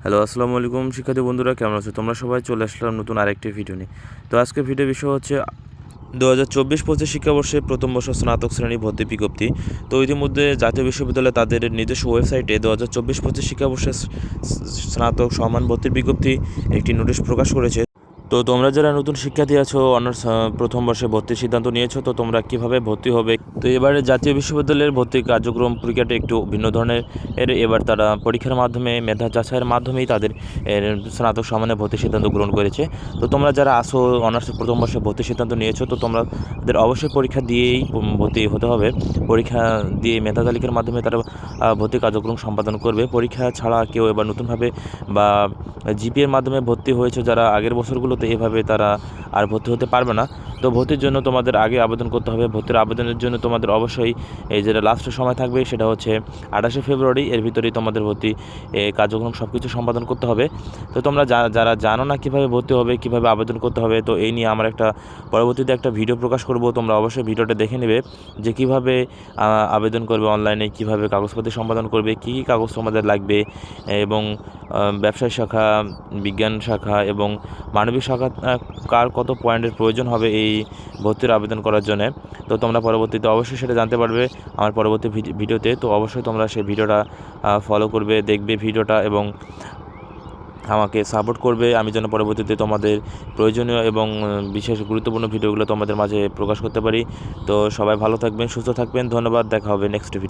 Hello, আসসালামু আলাইকুম শিক্ষার্থী বন্ধুরা, কেমন আছো তোমরা? সবাই চলে আসলাম নতুন আরেকটি ভিডিও নিয়ে। তো আজকে ভিডিও বিষয় হচ্ছে 2024-25 শিক্ষাবর্ষে প্রথম বর্ষ স্নাতক শ্রেণী ভর্তি বিজ্ঞপ্তি। তো ইতিমধ্যে জাতীয় বিশ্ববিদ্যালয় তাদের নিজস্ব ওয়েবসাইটে 2024-25 শিক্ষাবর্ষে স্নাতক সমান ভর্তির বিজ্ঞপ্তি একটি নোটিশ প্রকাশ করেছে। তো তোমরা যারা নতুন শিক্ষার্থী আছো, অনার্স প্রথম বর্ষে ভর্তির সিদ্ধান্ত নিয়েছো, তো তোমরা কিভাবে ভর্তি হবে? তো এবারে জাতীয় বিশ্ববিদ্যালয়ের ভর্তি কার্যক্রম প্রক্রিয়াটা একটু ভিন্ন ধরনের। এবার তারা পরীক্ষার মাধ্যমে, মেধা যাচাইয়ের মাধ্যমেই তাদের স্নাতক সমানে ভর্তির সিদ্ধান্ত গ্রহণ করেছে। তো তোমরা যারা আসো, অনার্স প্রথম বর্ষে ভর্তির সিদ্ধান্ত নিয়েছো, তো তোমাদের অবশ্যই পরীক্ষা দিয়েই ভর্তি হতে হবে। পরীক্ষা দিয়ে মেধা তালিকার মাধ্যমে তারা ভর্তি কার্যক্রম সম্পাদন করবে। পরীক্ষা ছাড়া কেউ এবার নতুনভাবে বা জিপিএর মাধ্যমে ভর্তি হয়েছে যারা আগের বছরগুলোতে, এভাবে তারা আর ভর্তি হতে পারবে না। তো ভর্তির জন্য তোমাদের আগে আবেদন করতে হবে। ভর্তির আবেদনের জন্য তোমাদের অবশ্যই এই যেটা লাস্টের সময় থাকবে সেটা হচ্ছে 28শে ফেব্রুয়ারি। এর ভিতরেই তোমাদের ভর্তি কার্যক্রম সব কিছু সম্পাদন করতে হবে। তো তোমরা যারা জানো না কীভাবে ভর্তি হবে, কীভাবে আবেদন করতে হবে, তো এই নিয়ে আমার পরবর্তীতে একটা ভিডিও প্রকাশ করব। তোমরা অবশ্যই ভিডিওটা দেখে নেবে যে কীভাবে আবেদন করবে অনলাইনে, কীভাবে কাগজপত্র সম্পাদন করবে, কী কী কাগজ তোমাদের লাগবে, এবং ব্যবসায় শাখা, বিজ্ঞান শাখা এবং মানবিক শাখা কার কত পয়েন্টের প্রয়োজন হবে এই ভর্তির আবেদন করার জন্য। তো তোমরা পরবর্তীতে অবশ্যই সেটা জানতে পারবে আমার পরবর্তী ভিডিওতে। তো অবশ্যই তোমরা সেই ভিডিওটা ফলো করবে, দেখবে ভিডিওটা এবং আমাকে সাপোর্ট করবে, আমি যেন পরবর্তীতে তোমাদের প্রয়োজনীয় এবং বিশেষ গুরুত্বপূর্ণ ভিডিওগুলো তোমাদের মাঝে প্রকাশ করতে পারি। তো সবাই ভালো থাকবেন, সুস্থ থাকবেন, ধন্যবাদ, দেখা হবে নেক্সট ভিডিও।